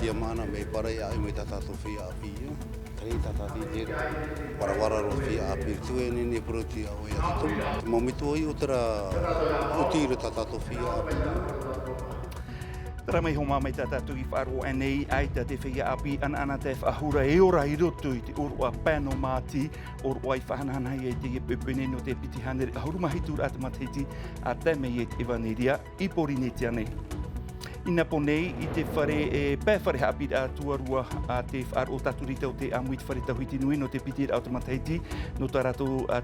Tia mana me para ia me tatato fia api. Trei tatati tira. Warawara ro fia api. Tue ni proti au ia tu. Momito i utra utira tatato fia api. Tara mai homa mai tatu I wharo anei ai te whia api ana te whahura e ora I roto I te orua pano māti orua I whanana I te e pepene no te piti hanere ahurumahitur at mateti a te mei e te evaneria I pori neti ane. Ina ponei I te whare e pēwhare hapi a tuarua a te wharo o taturita o te amuit whare tauhiti nui no te piti a automateti no ta rato a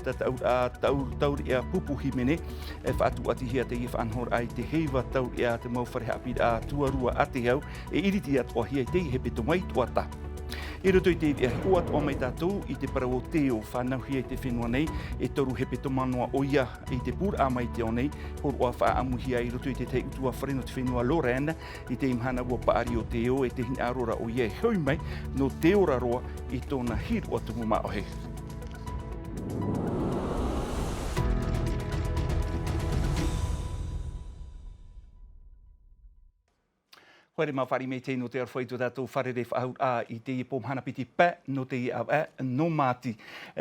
taur ia pupuhi mene e whaatu ati hea te I whanhor ai te heiva taur ia te mau whare hapi a tuarua a te hau e iriti atoa hea te he peto mai tuata. I roto I te iwi ahi o atoa mai tātou I te parau o teo whanau hea I te whenua nei e toru he peto manoa o ia I te pūr a mai te o nei horo a wha amuhia I roto I te tei utua whareno te whenua Lorraine I te imhana ua paari o teo e te hin arora o ia e hau mai no te ora roa I tōna hiru o tumu maohe. Hore ma whari me te no te arwhaitu tātou wharere whaahur a I te pom hanapiti pē no te au no māti.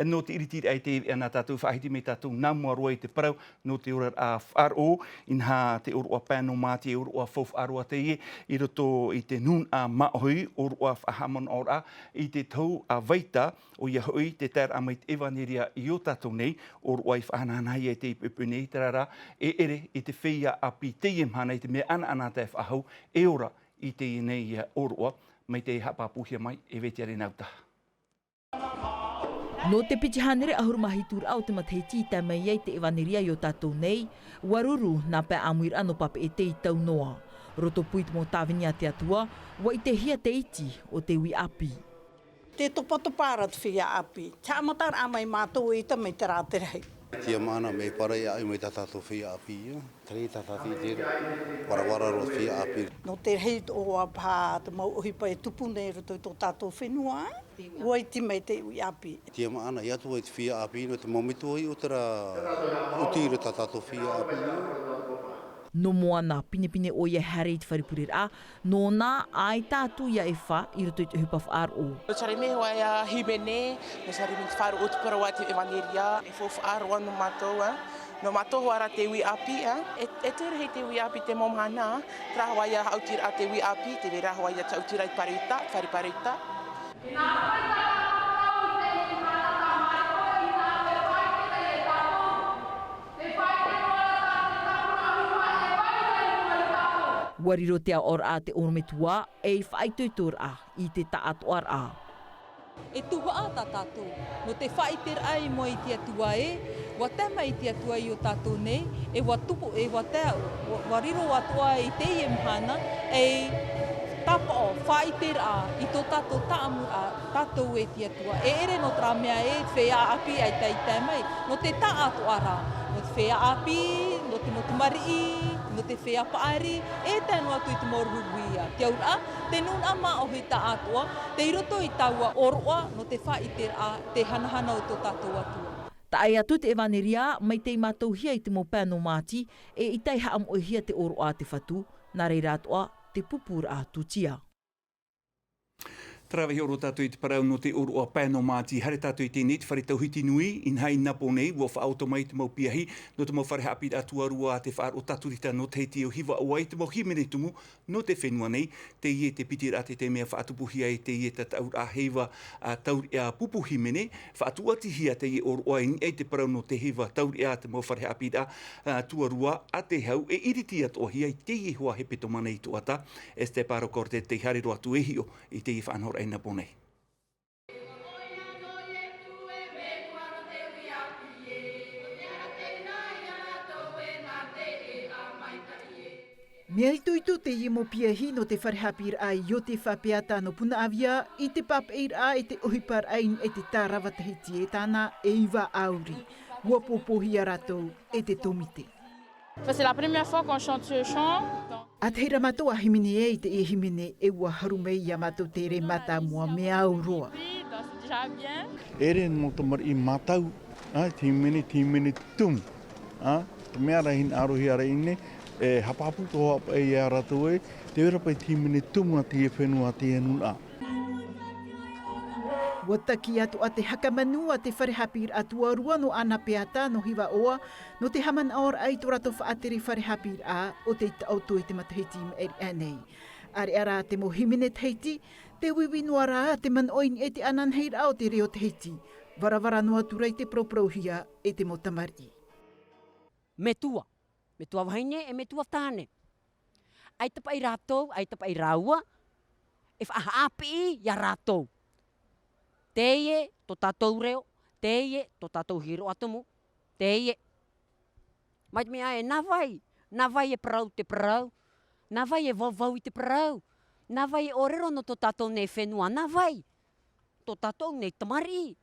No te iritiri ai te ana tātou whaahiti me tātou namua roa I te parau no te ora a wharo inha te orua pē no māti e orua whau wharoa te I roto I te nun a maohui orua whahamon ora I te tau a waita o ia hui te ter a mai te evaneria I o tātou nei orua I whahananai e te ipupu nei tarara e ere I te whia api te imhana I te mea ana te whahau e ora I te nei orua mai te hapapuhia mai e vetiare nauta. No te piti hanere ahurumahi tur au te matahiti I mai ei te evaneria I o tātou nei, waruru nā pē amuir ano pape e te I tau noa. Roto puit mo tāwini a te atua, wa I te hia te iti o te wi api. Te topatopara te whia api. Tia amatar a mai mātou I te mai te rāterei. Tia mana me para ia me tatato fia api. Trei tatati tira. Warawara ro fia api. No te hei o a pā te mau ohipa e tupu nei roto I tō tātou whenua. Ua I ti mai te ui api. Tia mana ia tu te fia api no te momito I utra utira tatato fia api. No moana pinepine o ia Harry te wharipurir a, no nā ai tātu ia e wha I roto I te hupa whaaro. No tari me hoa ia himene, no tari me te whaaro o te parawa te evaneria, e fo whaaro no mātou. No mātou ara te ui api, e tere hei te ui api te momhana, tra hoa ia hautira a te ui api, te vera hoa ia tautira I parita, whariparita. Wariro te aor a te ormetua e whaituitor a I te taatoar a. E tuwa a tā tātou. No te whaitir ai mo I te atua e, wa tama I te atua I o tātou nei, e wa tupu, e wa te, wa riro atua I te I mhana, e tapa o whaitir a I tō tātou taamu a tātou e te atua. E ere no tra mea e whea api ai tai mai, no te taatoar a. No te whea api, no te motumari no te whea paari, e tēnu atu I te moruhuia. Te aura, te nun ama o hui ta atua, te iroto I taua oroa, no te whaitir a te hanahana o tō tātou atua. Ta ai atu te evaneria, mai te mātou hia I te mopēno māti, e I tai haam o hia te oroa te whatu, nā reira atoa te pupura tutia. Trawe oro tātou I te parau no te orua pēno māti. Hare tātou I te net whare tauhiti nui, in hai napo nei, ua whaauto mai te mau piahi, no te mau whare hapi atua rua te whaaro taturita no te heiti o hiwa o ai, te mau himene tumu, no te whenua nei, te ie te pitira te mea whaatupuhia e te ie ta taur a heiva taur ea pupuhi mene, whaatuatihia te ie orua e te parau no te heiva taur ea te mau whare hapi atua rua a te hau, e iriti atoa hia I te ie hoa he peto mana I tuata, e te paro korte te hare roa tuehio I te ie whanhora na ponei. Mea ituitu te imo piahi no te wharehapir ai o te whapeata no puna avia I te papeir a te ohipar ain e te tārawa tahiti e tāna e iwa auri. Ua popohi a ratou e te tomite. C'est la première fois qu'on chante ce chant. A te hira matou a himene e te e himene e ua harumei a matou te re mata mua me auroa. Ere mo tamar I matau, te himene tum. Te mea rahin arohi ara ine, E hapapu toa e a ratu e, te wera pai timene tumu a te whenua te anuna. Wataki atu a te hakamanua te wharehapir atua rua no ana peata no hiwa oa, no te haman aor ai to rato whaatere wharehapir a o te tauto e te matahiti eri anei. Are ara te mohimene teiti, te wiwinua rā te man oin e te anan heira o te reo teiti. Varavara noa turei te proprohia e te motamari. Metua wahaine e metua tāne. Ai tapa i rātou, ai tapa i rāua, e whaahapi i a rātou. Teie to tātou reo, teie to tātou hiro atomu, teie. Mai mea e navai e parau te parau, navai e vau i te parau, navai e orero no to tātou nei whenua, navai, to tātou nei tamari.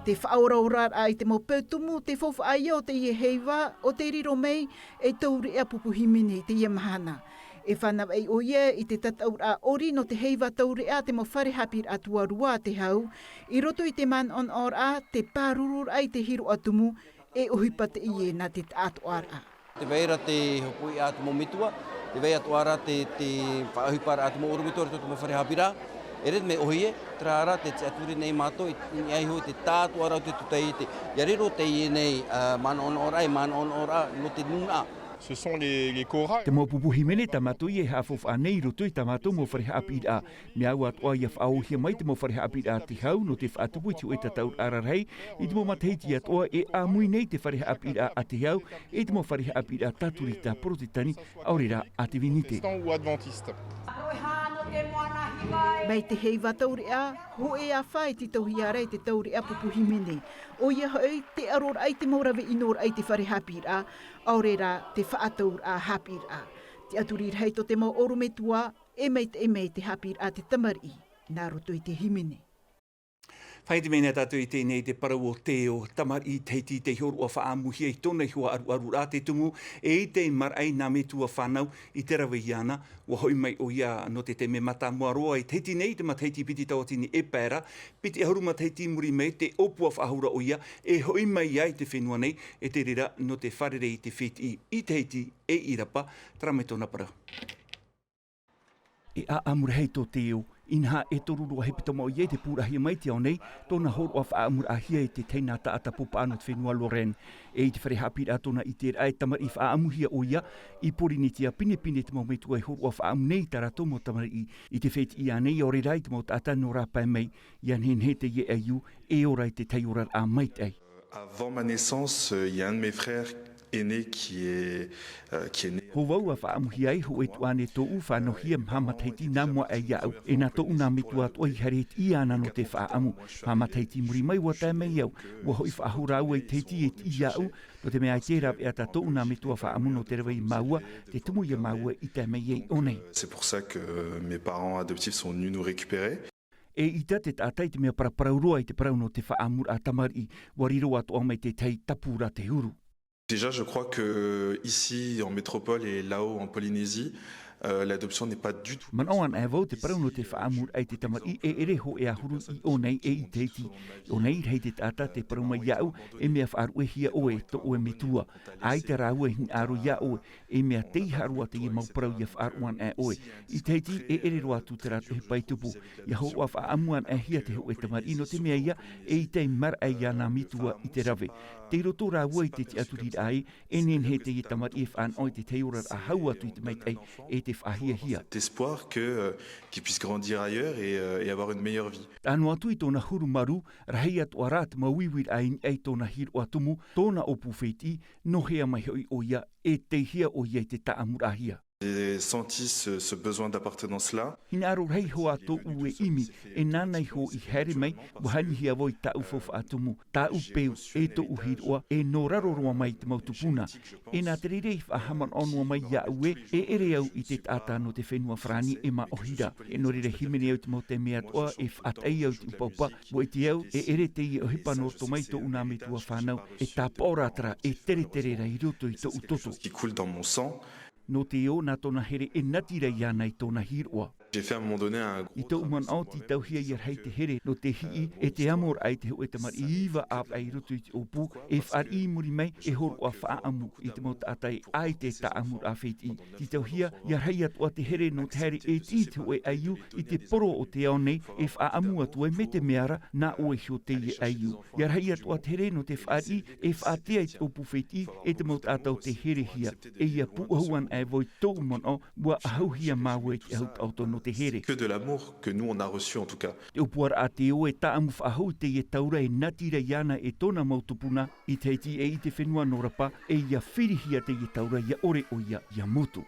Te whaoraura ai te mopautumu, te fofa ai o te ie heiva, o te riro mei, e tauri ea pupuhimene te ia mahana. E whanau ei o ia i te tataura ori no te heiva tauri a te mo wharehapir atua rua te hau, i roto i te man on or a te pārurur ai te hiro atumu, e ohipa te ie na te tātu ara. Te veira te hopui a te momitua, te vei atu ara te whaahipara a te mo orumitua, te mo wharehapira, e red me ohie, tra ara te aturi nei mātou, i ai hoi te tātu ara o te tutai te, ia riro te ie nei man on ora, man on ora, no te nuna. Ce sont les koras. Te mo pupuhimene tamato i e hafof anei roto i tamato mo wharehaapir a. Me au atua i a whaohia mai te mo wharehaapir a te hau no te whaatupu i te taur ararhei i te mo mateiti atua e a mui nei te wharehaapir a te hau e te mo wharehaapir a taturita protestani aurera a te vinite. Ou adventiste. Mai te heiva tauri a, ho e a whae ti tauhi a rei te tauri a pupuhimene. O ia hoi te aror ai te maurawe inor ai te wharehapir a, aurera te whaataur a hapir a. Te aturir hei to te mau orumetua, e mei te hapir a te tamari, nā roto i te himene. Whaiti mena tātou i tēnei te parau o teo, tamar i teiti te hiorua whaamuhia i tōna hua aru rā te tumu, e i te marai nā metua whanau i te rawe iana, wa hoi mai o ia no te me mata mua roa i teiti nei te mateiti piti tawatini e pēra, piti ahuru mateiti muri mei te opua whahura o ia, e hoi mai ai te whenua nei, e te rira no te wharere i te whiti i teiti e irapa, trame tōna para. E a amura hei tō teo, inha e torurua hepita mo i te pūrahia mai te au nei, tōna horo a whaamura ahia i te teina taata pupa anu te whenua Loren. E i te wharehapir a tōna i te rai tamar i whaamuhia o ia, i porini tia pine te mau meitua i horo a whaamu nei tarato mo tamar i te wheti i anei o re rai te mau tāta no rāpai mai, i anhen he te ie au, e orai te taiora a mait ai. Avant ma naissance, il y a un de mes frères aîné qui est né. Ho wau a whaamuhi ai ho e tuane tō u whanohia mhamateiti nā mua e iau. E nā tō nā mitua tō i haret i ana no te whaamu. Mhamateiti muri mai wa tā mei au. Wa hoi whaahura au e teiti e i iau. No te mea te rap e ata tō nā mitua whaamu no te rewa i maua. Te tumu i maua i tā mei ei onei. C'est pour ça que mes parents adoptifs sont venus nous récupérer. E ita te tātai te mea paraparauroa i te parau no te whaamur a tamari. Wariro atu au mai te tei tapura te huru. Déjà, je crois que ici, en métropole et là-haut, en Polynésie, l'adoption n'est pas du tout. Manoan e vau te parau no te whaamur ai te tamari e ere ho e ahuru i o nei e i teiti. O nei hei te tata te parau mai iau e mea whaaru e hia oe to oe mitua. Ai te rau e hin aru iau e mea tei harua te i mau parau ia whaaruan e oe. I teiti e ere roa tu te ratu he paitupu. Ia ho a whaamuan e hia te ho e tamari no te mea ia e i te mar ai ia nā mitua i te rave. Te roto rā ua i te te aturir ai e nen he te i tamari e whaan oi te teorar a haua tu i te mait ai e te d'espoir qu'ils puissent grandir ailleurs et avoir une meilleure vie. Anu atu i tōna huru maru, rahi atu arat mauiwir ai ai tōna hiru atumu, tōna opu wheti, no hea mai hoi o ia e te hia o ia i te taamurahia. J'ai senti ce besoin d'appartenance-là. Hina aro rei ho ato ue imi, e nānei ho i here mai, wahani hia voi ta ufof atumu, ta upeu, e to uhiroa, e no raroroa mai te mautupuna. E nā te rei whahaman onua mai ia ue, e ere au i te tata no te whenua frani e ma ohira. E no rere himene au te mau te mea toa, e whaatei au te upaupa, bo e te au, e ere te i ohipa no to mai to una me tua whanau, e tā pauratra, e tere rei roto i to utoto. Qui coule dans mon sang. No te o nā tōna here e natira ia nei tōna hiroa. J'ai fait à un moment donné un gros... I tau man au ti tau hia iar hei te here no te hii e te amor ai te hu e te mar iwa ap ai rotu i te opu e whari muri mai e horo a wha amu i te mot atai ai te ta amur a wheti. Ti tau hia iar hei atua te here no te here e ti te ue aiu i te poro o te ao nei e wha amu atua me te meara na ue hio te i aiu. Iar hei atua te here no te whari e wha tea i te opu wheti e te mot atau te here hia e ia puahuan e voi tau man o bua ahau hia mawe te haut auto no te here. Que de l'amour que nous on a reçu en tout cas. Te upuar a te o e ta amu whahau te e taura e natira iana e tona mautupuna i te iti e i te whenua norapa e ia whirihia te i taura ia ore o ia motu.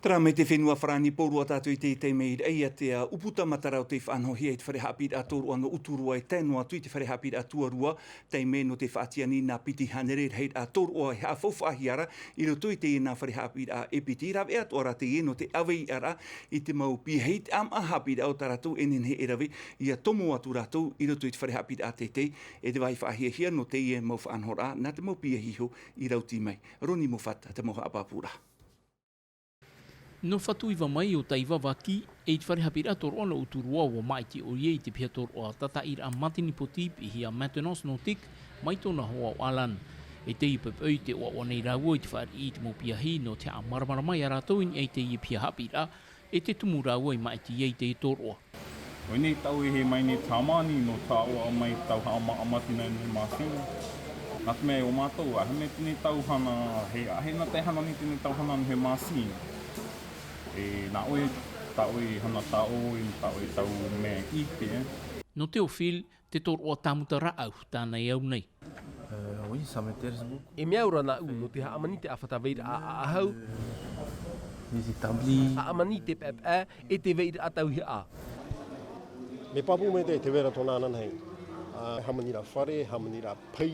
Tara me te whenua whrani pōrua tātou i te meir eia te uputa matarau te whanhohia i te wharehapid a tōrua no uturua e tēnua tu i te wharehapid a tuarua te me no te whaatiani nā piti hanere heit a tōrua e hawhawhahiara i roto i te nā wharehapid a epiti rawe ea tōra te no te awe i ara i te mau pi heit am a hapid au taratu enen he erawe i a tomo atu ratou i roto i te wharehapid a te e te wai whahiahia no te e mau whanhora nā te mau pia hiho i rauti mai. Roni mo whata te moha apapura. No whatu iwa mai o taiwa waki, e te wharehapira toro ana uturua o mai te orie i te pia toro o tata ira a matini potip i hia maintenance notik mai tōna hoa o Alan. E te ipepeu te o nei rau i te whare i te mopia hi no te a maramara mai a rātou in e te i pia hapira, e te tumu rau i mai te i te toro. O nei tau e he mai ne tāmani no tā oa mai tau hama amatina ni māsina. Nāt mea o mātou, ahe me tine tauhana, ahe na te hana ni tine tauhana he māsina. E nā oe, tā oe hana tā oe, tā oe tau mea ike. No te ofil, te toro o tamuta raau, tāna e au nei. Oui, ça m'intéresse beaucoup. E mea ura nā u, no te haamanite a whataveira a ahau. Les établis. Haamanite pepe e te veira a tauhi a. Me papu me te vera tōna nanhei. Hamanira whare, hamanira pai,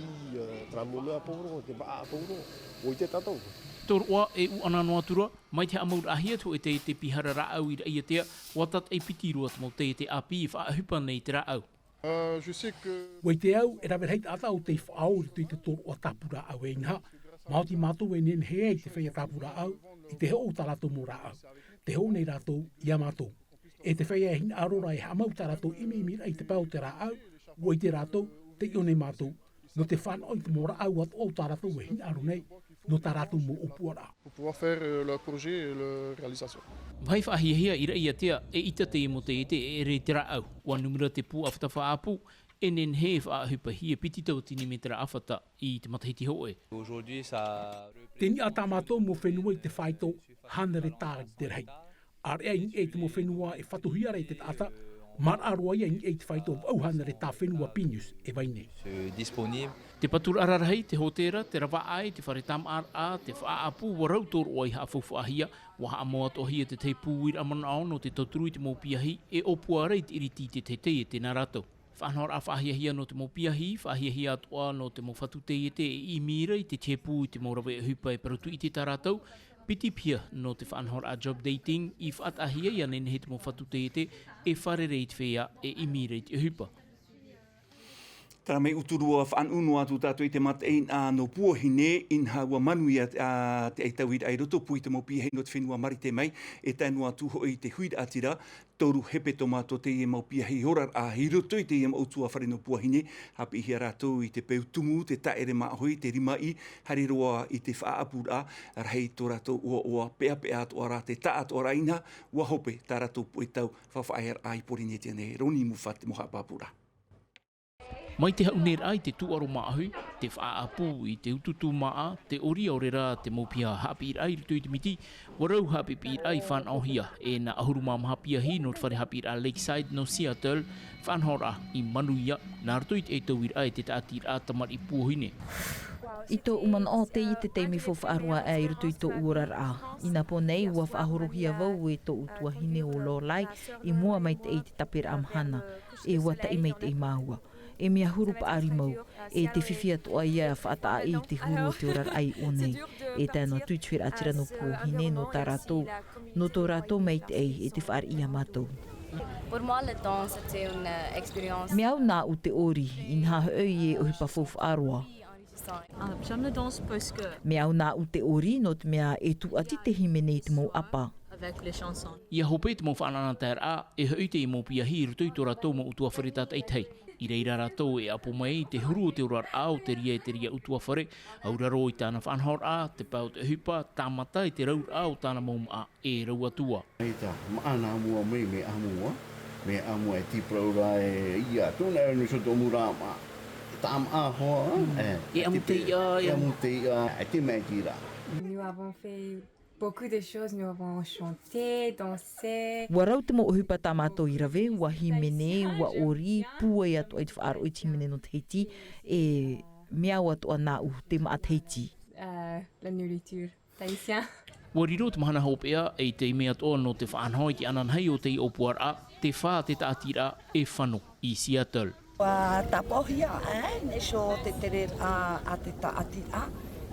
tramu mea pōro, te baa pōro, o i te tatou. Toroa e u anano atura, mai te amaur ahia to e te pihara raau i rai atea, watat e pitirua te mo te api i whaahupa nei te raau. Wai te au, e rawe heit ata o te whaau i te toroa tapura au e inha. Mauti mātou e nen hea i te whaia tapura au, i te heo tarato mo raau. Te heo nei ratou, ia mātou. E te whaia hin arora e hamau tarato imi mira i te pau te raau, wai te ratou, te ione mātou. No te whanau i te mo raau at o tarato e hin aro nei. No taratu mo upuara. Pour pouvoir faire le projet et la réalisation. Vai whahiahia i rai atea e ita te mo te ete e re te rau. Wa numera te pu awhata apu e nen he whaahupa hia piti tau tini me te ra awhata i te matahiti hoe. Teni a tamato mo whenua i te whaito hanare tāra te rei. Ar ea i te mo whenua e whatuhiara i te tata, mar aroa ia i te whaito au hanare tā whenua pinius e waine. Te patur ararahei, te hotera, te rawaai, te wharetam ara, te whaapu warau tōru oi hawhawhahia, waha amoat ohia te teipūir amanao no te tauturu i te mōpiahi, e opuarei te iriti te te te nā rātou. Whanhor a whahiahia no te mōpiahi, whahiahia atoa no te mōwhatu te i mira i te tepu i te mōrawe hupa e parutu i te tā rātou, piti pia no te whanhor a job dating i whaatahia ia nene he te mōwhatu te e wharere i te whea e i mira i te hupa. Tara mei uturua whanunu atu tātou i te mat ein a no puahine in haua manuia te eitawid ai roto pui te mopi hei no te whenua marite mai e tēnu atu hoi te huid atira toru hepe tomato te e maupi hei horar a hei roto i te e mautua whare no puahine hapi hi rātou i te peutumu, te taere mahoi, te rimai, hari roa i te whaapura arhei tō rātou ua pea pea atu ara te ta atu ara ina ua hope tā rātou pui tau whawhaer ai porine tēne roni muwhat te moha papura. Mai te hauner ai te tuaro maahui, te whaapu i te ututu maa, te ori aurera te mopia hapi ai rutu i te miti, warau hapi ai whanauhia e na ahuruma mahapia hi no te whare hapi a Lakeside no Seattle, whanhora i manuia, nā rutu i te eitawir ai te tātir a tamar i puohine. I tō uman o te i te teimi whawhaarua e i rutu i tō uorar a. Ina po nei ua whaahorohia vau e tō utua hine o lolai i mua mai te i te tapir amhana, e ua ta i mei te i mahua. E mea huru paari mau, e te whiwhia toa ia whaataa i te huru o te orar ai o nei. E tēnā tuituwhira atira no pōhine no tā rātou, no tō rātou mei te ei e te whaar ia mātou. Pour moi, le danse, c'est une expérience. Mea au nā u te ori, in haha oi e ohipa fofu aroa. J'aime le danse parce que... Mea au nā u te ori, no te mea e tu ati te himene i te mau apa. avec les chansons. Ia hope te mo whanana tēr a, e hui te i mo pia hi rutu i tō rātou mo utua wharetat ei tei. I reira rātou e apo mai te huru o te urar au te ria utua whare, auraro i tāna whanhor a, te pau te hupa, tāmata i te raur au tāna maum a e rau atua. Hei tā, maana amua mai me amua, e tipraura e ia, tōna e no soto mura ma, tam a hoa, e amu te ia, e te mea tira. Nous avons fait beaucoup de choses, nous avons chanté, dansé. Warau te mo uhupa tā mātou i rawe, wa himene, wa ori, pua i atu ai te whaaro i timene no teiti, e mea watu ana u te maa teiti. La nourriture tahitien. Wariro te mahana hopea e te mea toa no te whaanhoi ki ananhei o te i opuar a, te wha te tātira e whano i Seattle. Wa tapohia, ne so te tere a te taati a.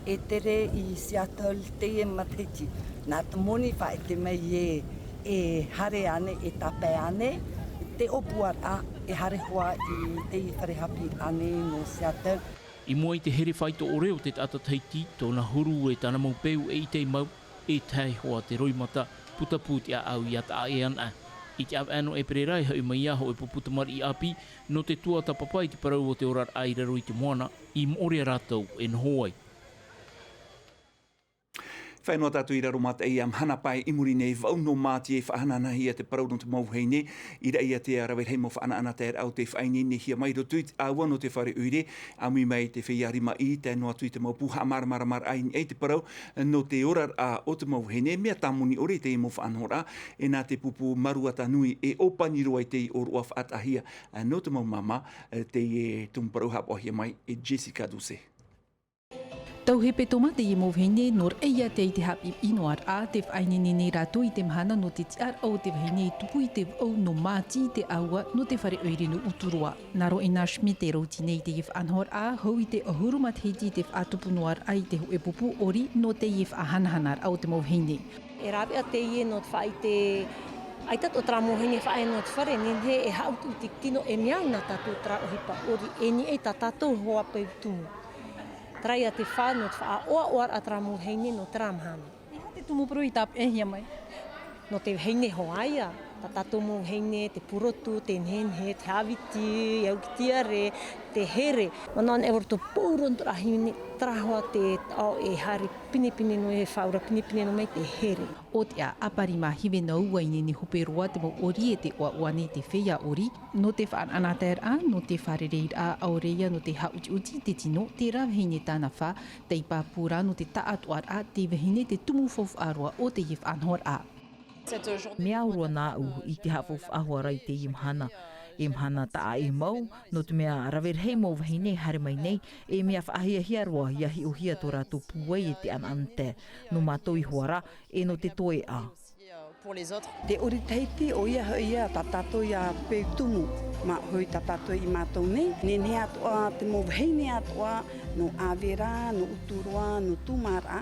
E tere i Seattle te e mateti. Nā te moni whae te mei e hare ane, e tape ane. Te opuar a e hare hoa i te i wharehapi ane no Seattle. I mua i te here whaito o reo te tata teiti, tōna huru e tāna mau peu e i te mau, e tai hoa te roimata, putaputi a au i ata e ana. I te ano e pererai hau mai aho e puputamari i api, no te tua tapapai te parau o te orar airaro i te moana, i moria rātou e nohoai. Whainua tātou i raro mata i am hana pai i muri nei vau no māti e whahananahi a te parau no te mauheine i rei a te arawet hei mo whaana tēr au te whaini ne hia mai rotuit a wano te whare uire a mi mai te whiarima i tēnua tui te mau puha maramar aini e te parau no te orar a o te mauheine mea tamuni ore te i mo whanhora e nā te pupu maruata nui e opanirua i te i oru af atahia no te mau mama te e tumparau hapohia mai e Jessica Duse. Tau he pe tomate i mowhine nor eia te i te hapi inoar a te whainini nei rātou i te mhana no te tiar au te whaine i tupu i te au no māti te aua no te whare oiri no uturua. Naro i nā Schmidt e rauti nei te i whanhor a hau i te ahurumat heiti te whātupu noar ai te hu e pupu ori no te i whahanhanar au te mowhine. E rawe a te i no te whai te ai tato tra mohine whae no te whare nen he e hautu te tino e miau na tatou tra ohipa ori e ni e ta tatou hoa pau tumu. Trai a te wha no te wha oa oar a tramu heine no tramhana. I ha te tumu puru i tap e hia mai? No te heine hoaia. Ta tatomu heine, te purotu, te nhenhe, te hawiti, aukitia re, te here. Manan e warto pouron trahine, trahoa te au e hari pinipini no e whaura pinipini no mai te here. O te a apari ma hiwe na uaine ni hope roa te mo ori e te oane te whea ori, no te whaan anatair a, no te wharereir a aureia, no te hauti uti te tino, te rawhine tāna wha, te ipapura no te taatuar a, te wahine te tumu fof aroa o te yif anhor a. Mea urua nā u i te hafof ahua rai te imhana. Imhana ta e mau, no te mea rawer hei mau wahine hare mai nei, e mea whaahia hia roa iahi o hia tō rātou puai e te anante, no mātou i huara e no te toe a. Te ori teiti o ia ia ta tato ia peu tumu ma hoi ta tato i mātou nei. Nene atoa te mau wahine atoa no awera, no uturua, no tumara.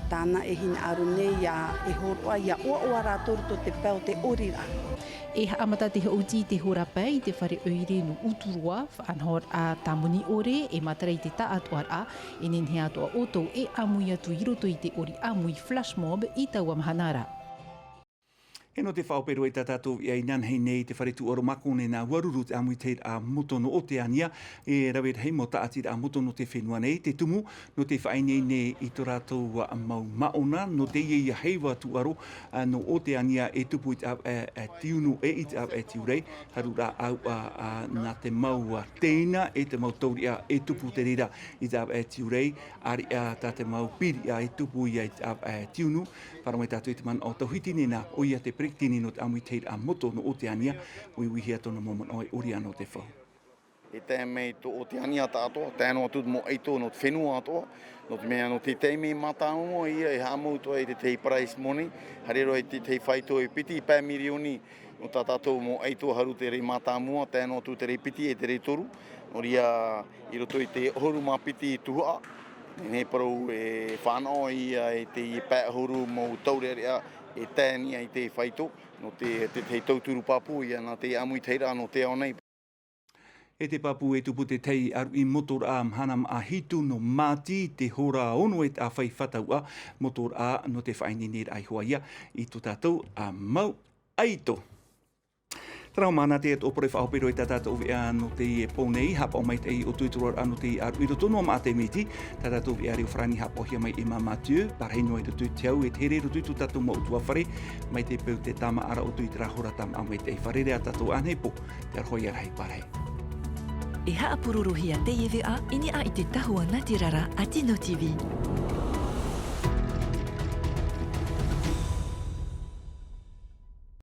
Tāna e hina aru nei ia e horoa ia oa rātou to te pēo te orira. E haamata te hauti te horapai te whare oire no uturua, whanhor a tamuni ore, e matarai te taatuar a, e nenhe atoa otou e amui atu i roto i te ori amui flash mob i taua mahanara. E no te whaopero e tātou i ainan hei nei te wharetu oro makone nā waruru te amui teir a motono o te ania e rawet hei mo taatir a motono te whenua nei te tumu no te whainei nei i tō rātou wa mau maona no te ia heiwa tu aro no o te ania e tupu i te au e tiunu e i te au e tiurei haru rā au nā te mau teina e te mau tauri a e tupu te rira i te au e tiurei ari a tā te mau piri a e tupu i te au e tiunu wharamai tātou i te man o tauhiti nena o ia te tini no te amui teir a moto no o te ania, ui hea tōna momon oi ori anō te whau. E tēmei tō o te ania tātoa, tēnoa tūtu mo eito no te whenua atoa, no te mea no te teimei mataumo ia e hāmau toa i te tei price money, harero i te tei whaito e piti i pē mirioni, no tā tātou mo eito haru te rei matamua, tēnoa tū te rei piti e te rei toru, no ria i roto i te horu mā piti i tuhua, nei parau e whanau ia e te pē horu mo taurerea, e tēnia i te whaito, no te tauturu papu ia nā te amui teira no te au nei. E te papu e tupu te tei aru I motor a mhanam a hitu no mati te hora ono e a whai whataua motor a no te whainini ai hoa ia I tu tātou a mau aito. Trau mana te et opore whahopero I tātou vea no te e pōnei hapa o mai te o tuituror anu te aru iro tono ma te miti tātou vea reo whrani hapa hia mai Emma Mathieu parheino e tu teau e te here ro tuitu tātou ma utua whare mai te pau te tama ara o tuitara hora tam a mai te whare rea tātou anhepo te arhoi arhei parhei. E haapururu hia te iwi a ini a I te tahua Ngāti Rara a Tino TV.